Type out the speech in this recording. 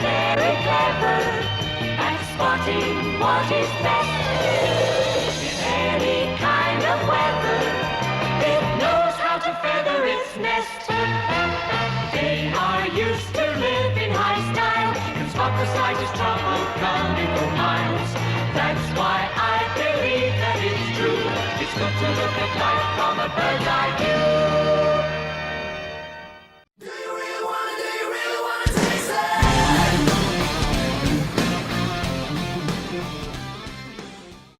very clever at spotting what is best. In any kind of weather, it knows how to feather its nest. They are used to living high style, can spot the slightest trouble coming for miles. That's why I believe that it's true. It's good to look at life from a bird's eye view.